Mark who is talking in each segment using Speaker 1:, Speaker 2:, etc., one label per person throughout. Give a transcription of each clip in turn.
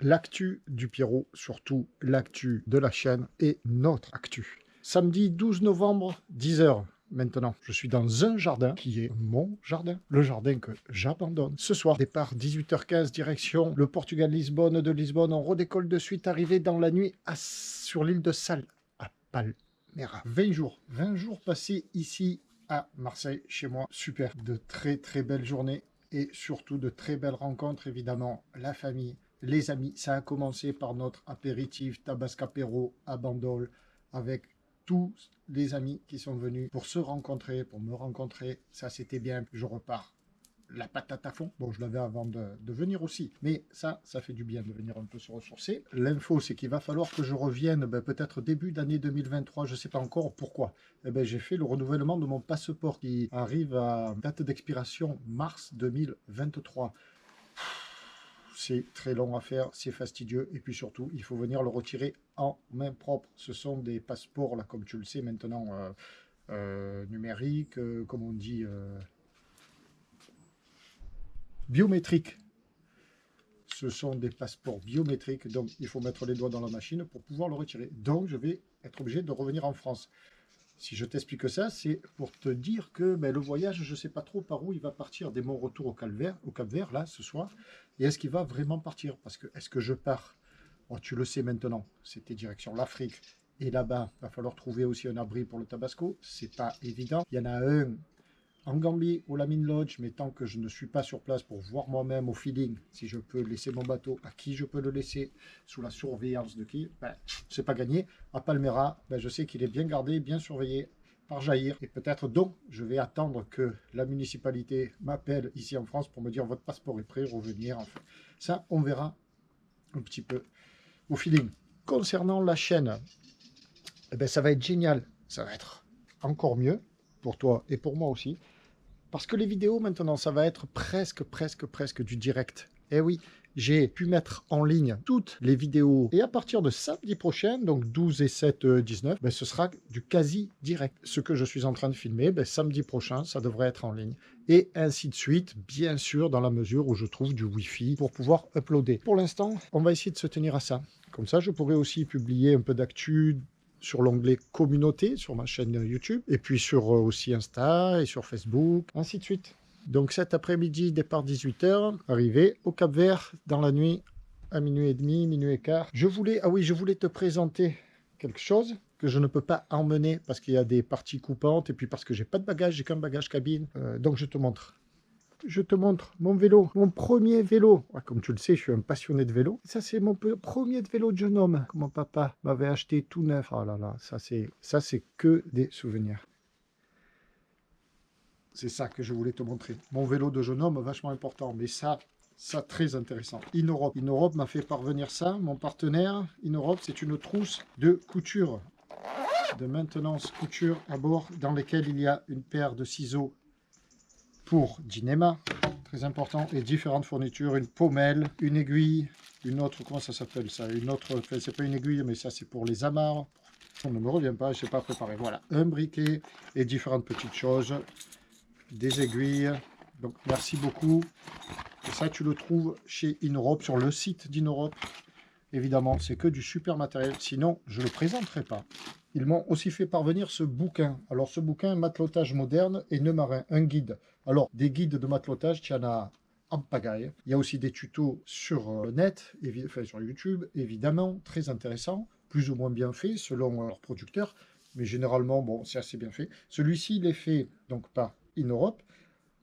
Speaker 1: l'actu du Pierrot, surtout l'actu de la chaîne et notre actu. Samedi 12 novembre, 10 h. Maintenant, je suis dans un jardin qui est mon jardin, le jardin que j'abandonne. Ce soir, départ 18 h 15, direction le Portugal-Lisbonne. De Lisbonne, on redécolle de suite, arrivé dans la nuit sur l'île de Sal, à Palmera. 20 jours passés ici à Marseille, chez moi. Super, de très très belles journées et surtout de très belles rencontres, évidemment, la famille, les amis. Ça a commencé par notre apéritif Tabascapéro à Bandol avec tous les amis qui sont venus pour se rencontrer, pour me rencontrer. Ça, c'était bien. Je repars la patate à fond. Bon, je l'avais avant de venir aussi. Mais ça fait du bien de venir un peu se ressourcer. L'info, c'est qu'il va falloir que je revienne peut-être début d'année 2023. Je ne sais pas encore pourquoi. J'ai fait le renouvellement de mon passeport qui arrive à date d'expiration mars 2023. C'est très long à faire, c'est fastidieux, et puis surtout, il faut venir le retirer en main propre. Ce sont des passeports, là, comme tu le sais maintenant, numériques, comme on dit, biométriques. Ce sont des passeports biométriques, donc il faut mettre les doigts dans la machine pour pouvoir le retirer. Donc, je vais être obligé de revenir en France. Si je t'explique ça, c'est pour te dire que le voyage, je ne sais pas trop par où il va partir dès mon retour au Cap-Vert, là, ce soir. Et est-ce qu'il va vraiment partir? Parce que, est-ce que je pars? Oh, tu le sais maintenant, c'était direction l'Afrique. Et là-bas, il va falloir trouver aussi un abri pour le Tabasco. C'est pas évident. Il y en a un en Gambie, au Lamine Lodge, mais tant que je ne suis pas sur place pour voir moi-même au feeling si je peux laisser mon bateau, à qui je peux le laisser, sous la surveillance de qui, c'est pas gagné. À Palmera, je sais qu'il est bien gardé, bien surveillé par Jair. Et peut-être donc, je vais attendre que la municipalité m'appelle ici en France pour me dire votre passeport est prêt, revenir. Enfin, ça, on verra un petit peu au feeling. Concernant la chaîne, ça va être génial. Ça va être encore mieux pour toi et pour moi aussi. Parce que les vidéos, maintenant, ça va être presque du direct. Eh oui, j'ai pu mettre en ligne toutes les vidéos. Et à partir de samedi prochain, donc 12 et 7, 19, ce sera du quasi direct. Ce que je suis en train de filmer, samedi prochain, ça devrait être en ligne. Et ainsi de suite, bien sûr, dans la mesure où je trouve du Wi-Fi pour pouvoir uploader. Pour l'instant, on va essayer de se tenir à ça. Comme ça, je pourrai aussi publier un peu d'actu sur l'onglet communauté, sur ma chaîne YouTube, et puis sur aussi Insta et sur Facebook, ainsi de suite. Donc cet après-midi, départ 18 h, arrivé au Cap-Vert dans la nuit à minuit et demi, minuit et quart. Je voulais te présenter quelque chose que je ne peux pas emmener parce qu'il y a des parties coupantes et puis parce que j'ai pas de bagages, j'ai qu'un bagage cabine. Donc je te montre. Je te montre mon vélo, mon premier vélo. Comme tu le sais, je suis un passionné de vélo. Ça, c'est mon premier vélo de jeune homme que mon papa m'avait acheté tout neuf. Oh là là, ça c'est que des souvenirs. C'est ça que je voulais te montrer. Mon vélo de jeune homme, vachement important, mais ça très intéressant. InEurope. InEurope m'a fait parvenir ça. Mon partenaire, InEurope, c'est une trousse de couture, de maintenance couture à bord, dans lesquelles il y a une paire de ciseaux pour Dynéma, très important, et différentes fournitures, une pommelle, une aiguille, une autre, comment ça s'appelle ça, une autre, enfin, c'est pas une aiguille, mais ça c'est pour les amarres, on ne me revient pas, je ne sais pas préparer, voilà, un briquet et différentes petites choses, des aiguilles, donc merci beaucoup, et ça tu le trouves chez InEurope, sur le site d'InEurope, évidemment, c'est que du super matériel, sinon je ne le présenterai pas. Ils m'ont aussi fait parvenir ce bouquin. Alors ce bouquin, Matelotage moderne et nœud marin, un guide. Alors des guides de matelotage, tu en as en pagaille. Il y a aussi des tutos sur le net, enfin sur YouTube, évidemment, très intéressant, plus ou moins bien fait selon leur producteur, mais généralement, bon, c'est assez bien fait. Celui-ci, il est fait donc par InEurope,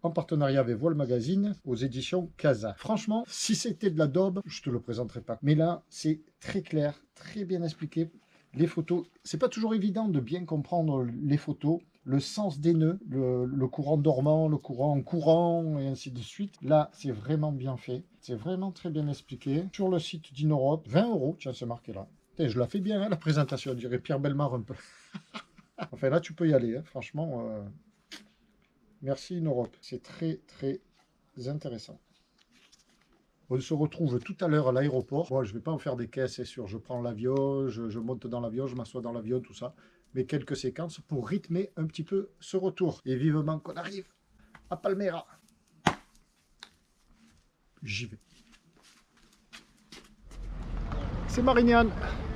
Speaker 1: en partenariat avec Voile Magazine, aux éditions Casa. Franchement, si c'était de la daube, je te le présenterais pas. Mais là, c'est très clair, très bien expliqué. Les photos, c'est pas toujours évident de bien comprendre les photos, le sens des nœuds, le courant dormant, le courant en courant, et ainsi de suite. Là, c'est vraiment bien fait. C'est vraiment très bien expliqué. Sur le site d'InEurope, 20 €, tiens, c'est marqué là. Et je la fais bien, hein, la présentation, je dirais Pierre Bellemare un peu. Enfin, là, tu peux y aller, hein, franchement. Merci InEurope, c'est très intéressant. On se retrouve tout à l'heure à l'aéroport. Bon, je ne vais pas en faire des caisses, c'est sûr. Je prends l'avion, je monte dans l'avion, je m'assois dans l'avion, tout ça. Mais quelques séquences pour rythmer un petit peu ce retour. Et vivement qu'on arrive à Palmera. J'y vais. c'est Marignane.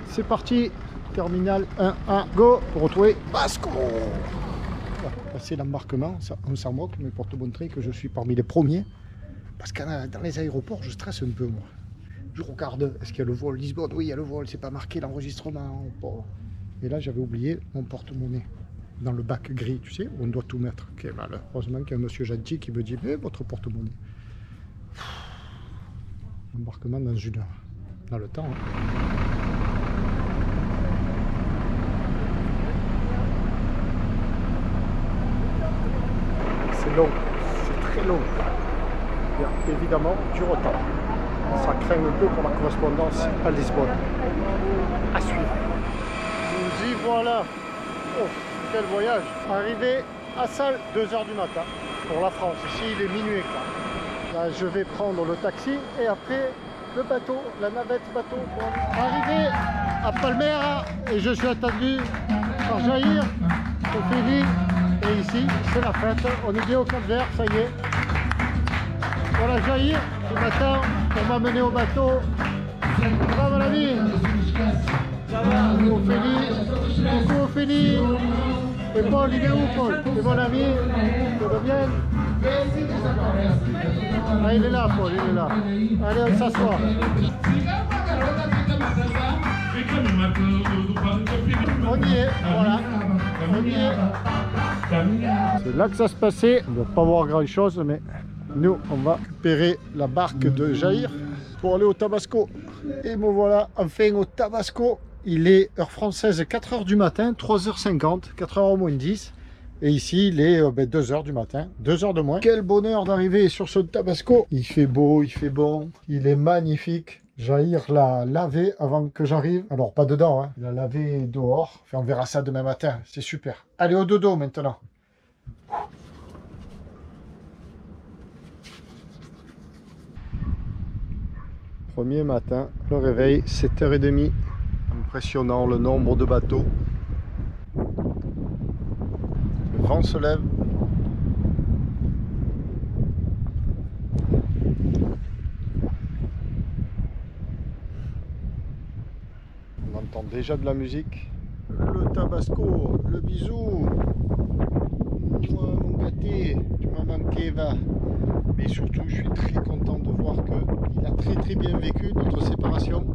Speaker 1: C'est parti. Terminal 1A, go pour retrouver Basco. C'est l'embarquement, on s'en moque, mais pour te montrer que je suis parmi les premiers. Parce que dans les aéroports, je stresse un peu, moi. Je regarde, est-ce qu'il y a le vol Lisbonne? Oui, il y a le vol, c'est pas marqué l'enregistrement. Bon. Et là, j'avais oublié mon porte-monnaie dans le bac gris, tu sais, où on doit tout mettre. Quel malheur. Heureusement qu'il y a un monsieur gentil qui me dit, mais votre porte-monnaie. Embarquement dans 1 heure. Dans le temps. C'est long, c'est très long. Il y a évidemment du retard. Ça craint un peu pour la correspondance à Lisbonne. À suivre. Nous y voilà. Oh, quel voyage. Arrivé à Salles, 2 h du matin pour la France. Ici, il est minuit. Là, je vais prendre le taxi et après le bateau, la navette bateau. Pour arriver à Palmera et je suis attendu par Jair, Ophélie. Et ici, c'est la fête. On est bien au Cap-Vert, ça y est. Voilà Jair qui m'attend pour m'amener au bateau. Ça va mon ami? Ça va? Ophélie. Coucou Ophélie. Et Paul, il est où Paul? C'est mon ami. Ça va bien? Ah, il est là Paul, il est là. Allez, on s'assoit. On y est, voilà. On y est. C'est là que ça se passait. On ne va pas voir grand chose, mais nous, on va récupérer la barque de Jair pour aller au Tabasco. Et me voilà enfin au Tabasco. Il est heure française 4 h du matin, 3 h 50, 4 h au moins 10. Et ici, il est 2 h du matin, 2 h de moins. Quel bonheur d'arriver sur ce Tabasco. Il fait beau, il fait bon, il est magnifique. Jair l'a lavé avant que j'arrive. Alors, pas dedans, hein. Il a lavé dehors. Enfin, on verra ça demain matin. C'est super. Allez, au dodo maintenant. Premier matin, le réveil, 7 h 30. Impressionnant le nombre de bateaux. Le vent se lève. On entend déjà de la musique. Le Tabasco, le bisou. Moi, mon gâté, tu m'as manqué, va. Mais surtout, je suis très content de voir qu'il a très bien vécu notre séparation.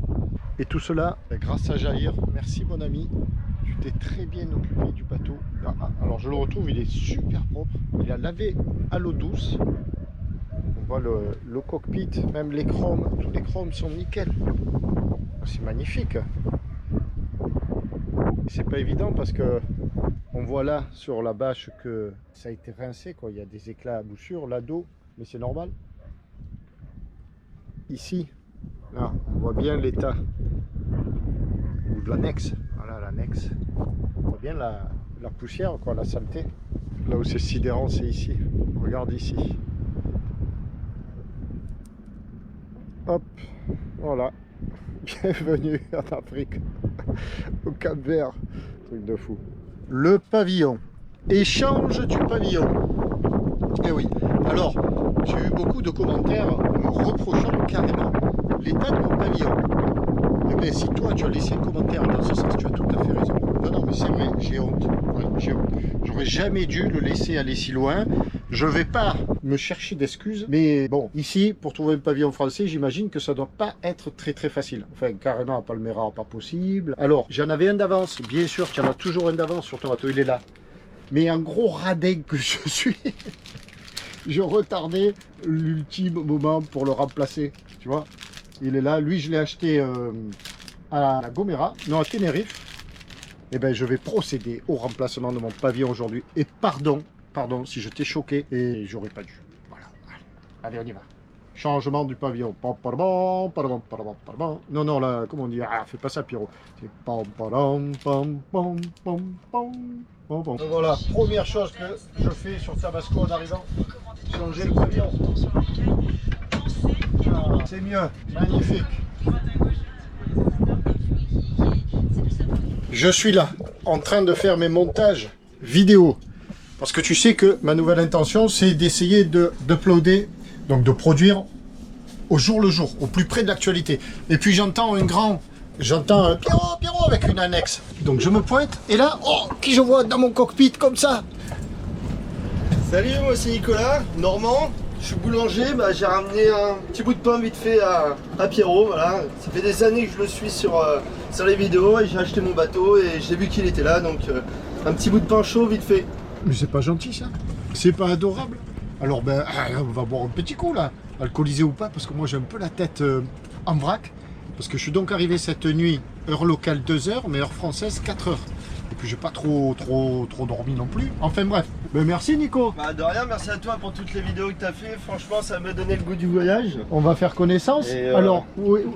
Speaker 1: Et tout cela, grâce à Jair. Merci mon ami. Tu t'es très bien occupé du bateau. Alors je le retrouve, il est super propre. Il a lavé à l'eau douce. On voit le cockpit, même les chromes. Tous les chromes sont nickel. C'est magnifique. C'est pas évident parce que on voit là sur la bâche que ça a été rincé, quoi. Il y a des éclats à boussure, là d'eau, mais c'est normal. Ici, là, on voit bien l'état ou de l'annexe. Voilà l'annexe. On voit bien la poussière, quoi, la saleté. Là où c'est sidérant, c'est ici. Regarde ici. Hop, voilà. Bienvenue en Afrique, au Cap-Vert. Truc de fou. Le pavillon. Échange du pavillon. Eh oui. Alors, j'ai eu beaucoup de commentaires me reprochant carrément l'état de mon pavillon. Eh bien, si toi tu as laissé un commentaire dans ce sens, tu as tout à fait raison. Non, mais c'est vrai, j'ai honte. Ouais, j'ai honte. J'aurais jamais dû le laisser aller si loin. Je vais pas me chercher d'excuses, mais bon, ici, pour trouver un pavillon français, j'imagine que ça doit pas être très facile. Enfin, carrément à Palmera, pas possible. Alors, j'en avais un d'avance, bien sûr, tu en as toujours un d'avance sur ton bateau, il est là. Mais un gros radin que je suis, je retardais l'ultime moment pour le remplacer, tu vois. Il est là, lui je l'ai acheté à La Gomera, non à Tenerife. Et ben je vais procéder au remplacement de mon pavillon aujourd'hui. Et pardon si je t'ai choqué et j'aurais pas dû. Voilà, allez on y va. Changement du pavillon. Non, là, comment on dit? Ah, fais pas ça, Pierrot. C'est voilà, première chose que je fais sur Tabasco en arrivant, changer le pavillon. Ah, c'est mieux, magnifique. Je suis là, en train de faire mes montages vidéo. Parce que tu sais que ma nouvelle intention, c'est d'essayer d'uploader, donc de produire au jour le jour, au plus près de l'actualité. Et puis j'entends un grand J'entends Pierrot, Pierrot avec une annexe. Donc je me pointe et là, oh, qui je vois dans mon cockpit comme ça?
Speaker 2: Salut, moi c'est Nicolas, normand. Je suis boulanger, j'ai ramené un petit bout de pain vite fait à Pierrot, voilà. Ça fait des années que je le suis sur les vidéos et j'ai acheté mon bateau et j'ai vu qu'il était là, donc un petit bout de pain chaud vite fait.
Speaker 1: Mais c'est pas gentil ça? C'est pas adorable? Alors ben, on va boire un petit coup là, alcoolisé ou pas, parce que moi j'ai un peu la tête en vrac. Parce que je suis donc arrivé cette nuit, heure locale 2 heures, mais heure française 4 heures. Et puis j'ai pas trop dormi non plus. Enfin bref, ben merci Nico.
Speaker 2: Bah de rien, merci à toi pour toutes les vidéos que tu as fait. Franchement, ça m'a donné le goût du voyage.
Speaker 1: On va faire connaissance.
Speaker 2: Et
Speaker 1: Alors,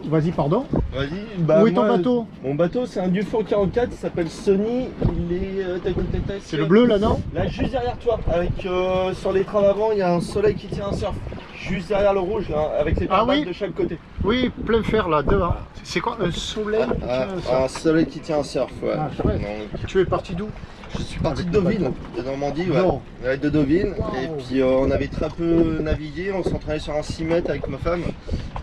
Speaker 1: vas-y, pardon.
Speaker 2: Vas-y.
Speaker 1: Où est ton bateau?
Speaker 2: Mon bateau, c'est un Dufo 44, il s'appelle Sony. Il est...
Speaker 1: C'est le bleu là, non?
Speaker 2: Là, juste derrière toi. Avec sur les traves avant, il y a un soleil qui tient un surf. Juste derrière le rouge, là, avec les pare-balles de chaque côté.
Speaker 1: Oui, plein fer là, devant. C'est quoi un soleil qui tient un surf?
Speaker 2: Un soleil qui tient un surf, ouais.
Speaker 1: Ah, chouette. Tu es parti d'où?
Speaker 2: Je suis parti de Deauville, de Normandie, ouais.
Speaker 1: Non.
Speaker 2: Ouais, de Deauville.
Speaker 1: Wow.
Speaker 2: Et puis on avait très peu navigué, on s'entraînait sur un 6 mètres avec ma femme.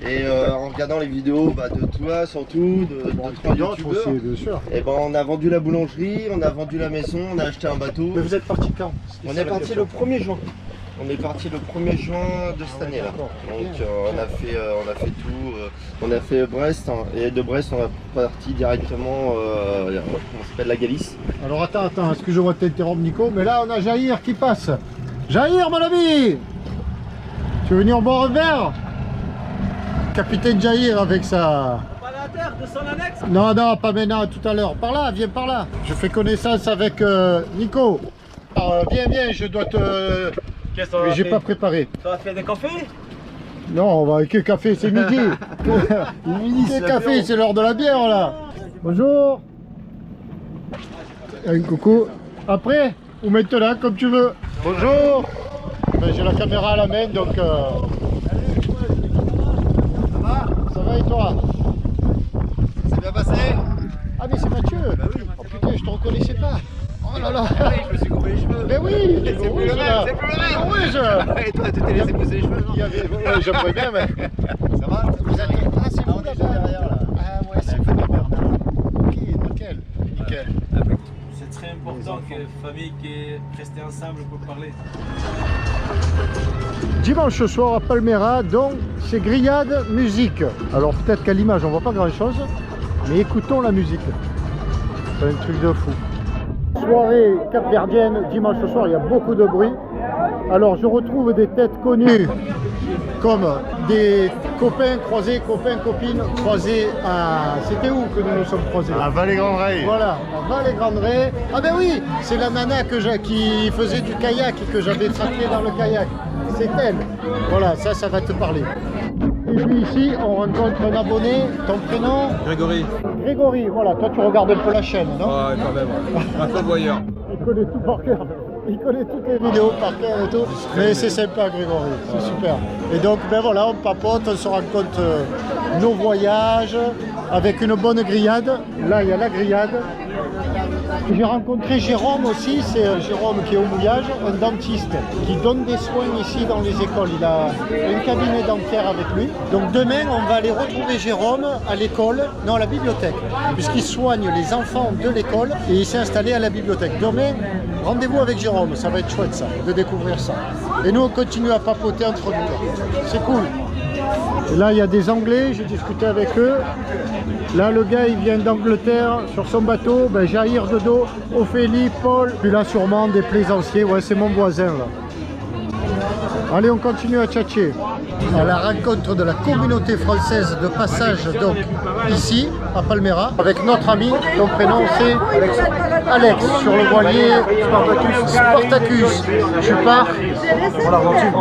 Speaker 2: Et en regardant les vidéos de toi surtout, de trois youtubeurs,
Speaker 1: bien sûr.
Speaker 2: et ben on a vendu la boulangerie, on a vendu la maison, on a acheté un bateau.
Speaker 1: Mais vous êtes parti quand?
Speaker 2: On est parti le 1er juin. On est parti le 1er juin de cette année là. Donc on a fait tout, on a fait Brest et de Brest on est parti directement comment ça s'appelle, la Galice.
Speaker 1: Alors attends, excuse-moi de t'interrompre Nico, mais là on a Jair qui passe. Jair mon ami, tu veux venir boire un verre? Capitaine Jair avec sa...
Speaker 3: Pas la terre de son annexe.
Speaker 1: Non, pas maintenant, tout à l'heure. Par là, viens par là. Je fais connaissance avec Nico. Alors, viens, je dois te...
Speaker 3: Qu'est-ce qu'on
Speaker 1: Mais
Speaker 3: va
Speaker 1: j'ai
Speaker 3: faire?
Speaker 1: pas préparé.
Speaker 3: Ça va faire des cafés?
Speaker 1: Non, on va avec le café, c'est midi. Le café, c'est l'heure de la bière là. Bonjour. Un coucou. Après ou maintenant, comme tu veux. Bonjour. Ben, j'ai la caméra à la main, donc... Ça va et toi?
Speaker 2: C'est bien passé?
Speaker 1: Ah mais c'est Mathieu. Oh putain, je te reconnaissais pas. Oh là là.
Speaker 2: Je me suis coupé les cheveux.
Speaker 1: Mais oui,
Speaker 2: C'est plus le même, c'est plus le même.
Speaker 1: rouge.
Speaker 2: Et toi tu t'es laissé pousser les cheveux, non?
Speaker 1: Ouais, j'aimerais bien, mais...
Speaker 2: Ça va?
Speaker 1: Vous êtes... Ah, c'est vous
Speaker 2: on est juste
Speaker 1: là-bas.
Speaker 2: derrière là.
Speaker 1: Ah ouais, c'est vous Bernard. Ok, nickel.
Speaker 3: C'est très important que famille qui est restée ensemble pour parler.
Speaker 1: Dimanche soir à Palmera, donc c'est grillade musique. Alors peut-être qu'à l'image on voit pas grand chose, mais écoutons la musique. C'est un truc de fou. Soirée capverdienne, dimanche soir, il y a beaucoup de bruit. Alors je retrouve des têtes connues comme des copains croisés, copains, copines croisés à... C'était où que nous nous sommes croisés?
Speaker 2: À Vallée-Grande-Raye.
Speaker 1: Voilà, à Vallée-Grande-Raye. Ah ben oui, c'est la nana qui faisait du kayak et que j'avais traqué dans le kayak. C'est elle. Voilà, ça va te parler. Et puis ici, on rencontre un abonné. Ton prénom?
Speaker 3: Grégory.
Speaker 1: Grégory, voilà. Toi, tu regardes un peu la chaîne, non?
Speaker 3: Ouais, quand même. Un peu voyeur.
Speaker 1: Il connaît tout par cœur. Il connaît toutes les vidéos par cœur et tout. Mais c'est sympa, Grégory. C'est super. Et donc, ben voilà, on papote, on se raconte nos voyages avec une bonne grillade. Là, il y a la grillade. J'ai rencontré Jérôme aussi, c'est Jérôme qui est au mouillage, un dentiste qui donne des soins ici dans les écoles. Il a un cabinet dentaire avec lui. Donc demain, on va aller retrouver Jérôme à l'école, non à la bibliothèque, puisqu'il soigne les enfants de l'école et il s'est installé à la bibliothèque. Demain, rendez-vous avec Jérôme, ça va être chouette ça, de découvrir ça. Et nous, on continue à papoter entre nous. C'est cool. Et là, il y a des Anglais, j'ai discuté avec eux. Là, le gars, il vient d'Angleterre sur son bateau. Ben, Jair de dos, Ophélie, Paul. Puis là, sûrement des plaisanciers. Ouais, c'est mon voisin, là. Allez, on continue à tchatcher. À la rencontre de la communauté française de passage, donc ici, à Palmera, avec notre ami, dont prénom c'est Alex, sur le voilier Spartacus. Tu pars
Speaker 2: En Argentine.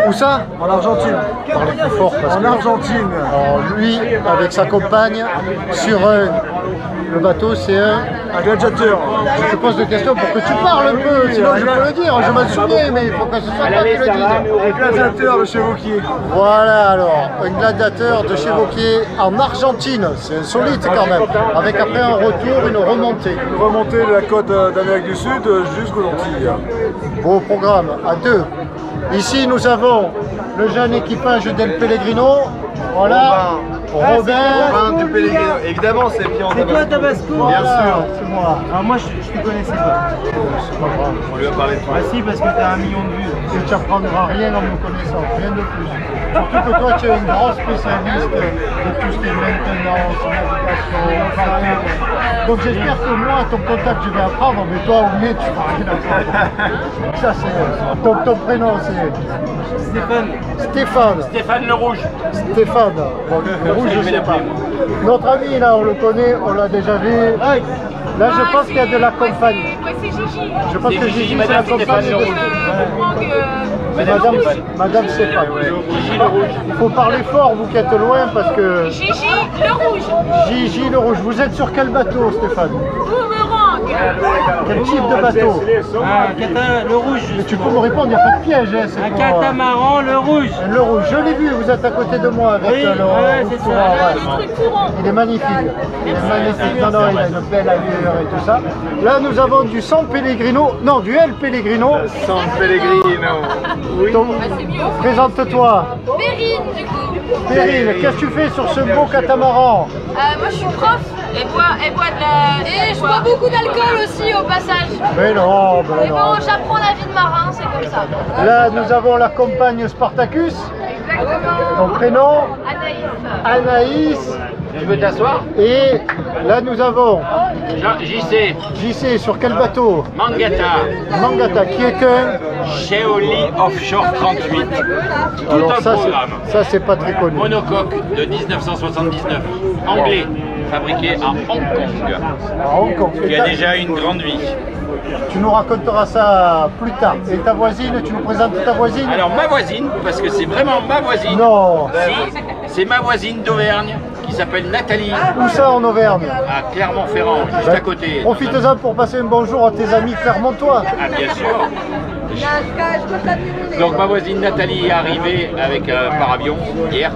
Speaker 1: où ça?
Speaker 2: En Argentine.
Speaker 1: Parle plus fort parce
Speaker 2: En
Speaker 1: que...
Speaker 2: Argentine.
Speaker 1: Alors lui, avec sa compagne, sur le bateau, c'est
Speaker 2: Un gladiateur.
Speaker 1: Je te pose des questions pour que tu parles un peu, sinon je peux le dire, je m'en souviens, mais il faut que ce soit toi qui le dise.
Speaker 2: Un gladiateur de chez Vauquier.
Speaker 1: Voilà alors, un gladiateur de chez Vauquier en Argentine, c'est insolite quand même, avec après un retour, une remontée.
Speaker 2: Remontée de la côte d'Amérique du Sud jusqu'aux Antilles.
Speaker 1: Beau programme, à deux. Ici nous avons le jeune équipage d'El Pellegrino, voilà, Robin
Speaker 2: du Pellegrino. Évidemment, c'est Pierre
Speaker 4: C'est toi Tabasco?
Speaker 2: Bien sûr.
Speaker 1: c'est moi.
Speaker 4: Alors moi je te connaissais pas.
Speaker 1: C'est pas grave.
Speaker 2: On lui a parlé de toi.
Speaker 4: Bah si, parce que t'as 1 million de vues.
Speaker 1: Tu n'apprendras rien en me connaissant, rien de plus. Surtout que toi, tu es un grand spécialiste de tout ce qui est maintenance, navigation, parking. Donc j'espère que moi, ton contact, je vais apprendre, mais toi, au mieux, tu vas rien apprendre. Ça, c'est... Ton prénom, c'est...
Speaker 4: Stéphane.
Speaker 1: Stéphane.
Speaker 3: Stéphane Le Rouge.
Speaker 1: Stéphane. Bon, le rouge, je sais pas. Notre ami, là, on le connaît, on l'a déjà vu. Là, je pense qu'il y a de la campagne.
Speaker 5: C'est Gigi.
Speaker 1: Je pense que Gigi, c'est la
Speaker 3: Madame
Speaker 1: campagne
Speaker 3: Stéphane.
Speaker 1: de... Madame Stéphane. Il faut parler fort, vous qui êtes loin, parce que...
Speaker 5: Gigi le Rouge.
Speaker 1: Gigi le Rouge. Vous êtes sur quel bateau, Stéphane?
Speaker 5: Boomerang.
Speaker 1: Quel type de bateau?
Speaker 4: Le rouge.
Speaker 1: Mais tu peux me répondre, il n'y a pas de piège. Hein, c'est
Speaker 4: Un
Speaker 1: pour,
Speaker 4: catamaran, le rouge.
Speaker 1: Le Rouge, je l'ai vu, vous êtes à côté de moi avec
Speaker 4: Oui,
Speaker 1: le
Speaker 4: ouais, c'est ça.
Speaker 1: courant, ouais.
Speaker 5: Le truc courant.
Speaker 1: Il est magnifique. Il est magnifique. Non, non, il a une belle allure et tout ça. Là, nous avons du San Pellegrino. Non, du El Pellegrino.
Speaker 2: San Pellegrino.
Speaker 1: Donc,
Speaker 5: C'est mieux.
Speaker 1: présente-toi.
Speaker 5: Perrine, du coup.
Speaker 1: Perrine, qu'est-ce que tu fais sur ce beau catamaran?
Speaker 5: Moi, je suis prof. Elle boit de la... Et je bois beaucoup d'alcool aussi, au passage.
Speaker 1: Mais non,
Speaker 5: Mais
Speaker 1: mais
Speaker 5: bon,
Speaker 1: non.
Speaker 5: j'apprends la vie de marin, c'est comme ça.
Speaker 1: Là, nous avons la compagne Spartacus.
Speaker 5: Exactement.
Speaker 1: Ton prénom?
Speaker 5: Anaïs.
Speaker 1: Anaïs.
Speaker 3: Tu veux t'asseoir?
Speaker 1: Et là, nous avons
Speaker 3: JC,
Speaker 1: JC sur quel bateau?
Speaker 3: Mangata,
Speaker 1: Mangata, qui est un...
Speaker 3: Sheoli Offshore 38. Tout
Speaker 1: Alors
Speaker 3: un programme.
Speaker 1: ça, c'est pas très connu.
Speaker 3: Monocoque de 1979, anglais, fabriqué à Hong Kong,
Speaker 1: À Hong Kong.
Speaker 3: qui a déjà une grande vie.
Speaker 1: Tu nous raconteras ça plus tard. Et ta voisine, tu nous présentes ta voisine?
Speaker 3: Alors ma voisine, parce que c'est vraiment ma voisine,
Speaker 1: Non.
Speaker 3: si, c'est ma voisine d'Auvergne qui s'appelle Nathalie,
Speaker 1: Où ça en Auvergne?
Speaker 3: à Clermont-Ferrand, juste à côté.
Speaker 1: Profites-en pour passer un bonjour à tes amis clermontois.
Speaker 3: Ah bien sûr. Donc ma voisine Nathalie est arrivée avec un paravion hier.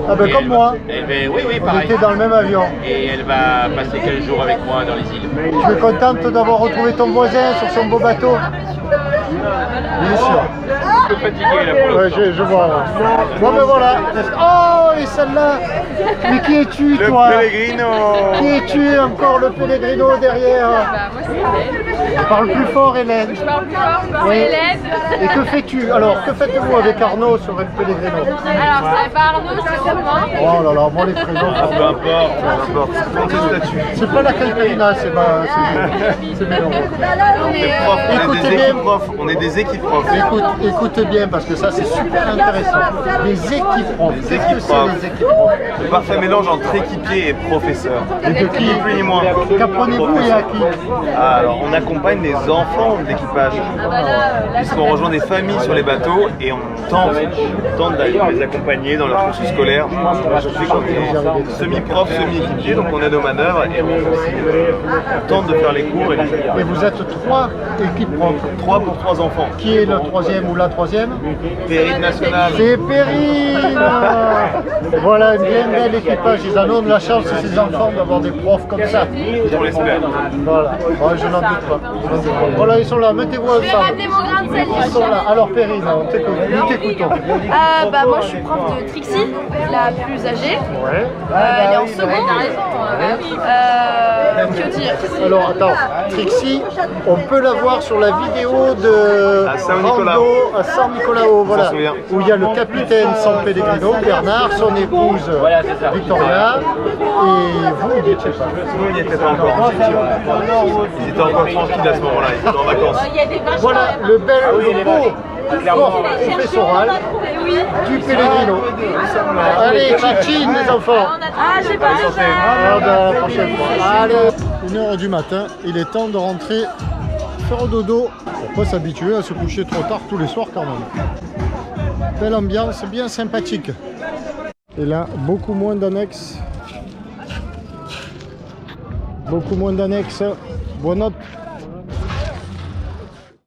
Speaker 1: Ah ben
Speaker 3: Et
Speaker 1: comme
Speaker 3: elle
Speaker 1: moi.
Speaker 3: oui,
Speaker 1: On
Speaker 3: pareil.
Speaker 1: était dans le même avion.
Speaker 3: Et elle va passer quelques jours avec moi dans les îles.
Speaker 1: Tu es contente d'avoir retrouvé ton voisin sur son beau bateau? Bien sûr.
Speaker 3: Un peu fatigué là pour
Speaker 1: Ouais,
Speaker 3: l'instant.
Speaker 1: je vois. Là. Bon ben voilà. Oh, et celle-là. Mais qui es-tu, toi?
Speaker 2: Pellegrino.
Speaker 1: Qui es-tu encore, le Pellegrino derrière?
Speaker 5: Moi, c'est Hélène.
Speaker 1: Parle plus fort, Hélène.
Speaker 5: Je parle plus fort, je
Speaker 1: Oui.
Speaker 5: Hélène.
Speaker 1: Et que fais-tu? Alors, que faites-vous avec Arnaud sur El Pellegrino?
Speaker 5: Alors, c'est pas Arnaud, c'est Romain.
Speaker 1: Oh là là, moi les prénoms.
Speaker 2: Peu importe. Prends tes statuts.
Speaker 1: C'est pas la Calcarina, c'est Mélenchon.
Speaker 2: On est des équipes profs.
Speaker 1: Écoute bien parce que ça c'est super intéressant. Les équipes profs.
Speaker 2: Les
Speaker 1: Qu'est-ce
Speaker 2: équipes
Speaker 1: que c'est
Speaker 2: profs.
Speaker 1: les équipes profs?
Speaker 2: Le parfait mélange entre équipier et professeur.
Speaker 1: Et de qui?
Speaker 2: Ni plus ni moins.
Speaker 1: Qu'apprenez-vous et à qui?
Speaker 2: Ah, alors on accompagne des enfants d'équipage. Puisqu'on rejoint des familles sur les bateaux et on tente d'aller les accompagner dans leur cursus scolaire. Je fais qu'on est semi-prof, semi-équipier, donc on aide aux manœuvres et on tente de faire les cours.
Speaker 1: Et vous êtes 3 équipes profs.
Speaker 2: 3 pour 3 enfants.
Speaker 1: Qui est le troisième ou la troisième?
Speaker 2: Péril national.
Speaker 1: C'est Perrine. Voilà un bien bel équipage. Ils en ont de la chance, ces enfants, d'avoir des profs comme ça.
Speaker 2: On l'espère.
Speaker 1: Voilà. Ouais, je n'en doute pas. Voilà, ils sont là. Mettez-vous
Speaker 5: Je vais
Speaker 1: ensemble.
Speaker 5: ramener mon grain de sel.
Speaker 1: Ils sont là. Alors Perrine, on t'écoute. Nous t'écoutons.
Speaker 5: Moi, je suis prof de Trixie, la plus âgée.
Speaker 1: Ouais.
Speaker 5: Elle est en seconde. Que dire?
Speaker 1: Alors attends, Trixie, on peut la voir sur la vidéo de
Speaker 2: À Saint-Nicolas.
Speaker 1: Rando à San Nicolao, voilà,
Speaker 2: souvient.
Speaker 1: où il y a le capitaine San Pellegrino, Bernard, son épouse Victoria, et vous n'y étiez pas.
Speaker 2: Nous, il n'y était pas encore. Ils étaient encore tranquilles à ce moment-là, ils étaient en vacances.
Speaker 5: Il y a des vaches.
Speaker 1: Voilà le beau corps professoral du Pellegrino. Allez, tchitchine les enfants.
Speaker 5: J'ai pas de
Speaker 1: Ah, ben, la prochaine fois. Allez, 1h du matin, il est temps de rentrer faire dodo pour pas s'habituer à se coucher trop tard tous les soirs quand même. Belle ambiance, bien sympathique. Et là, beaucoup moins d'annexes. Beaucoup moins d'annexes. Buonanotte.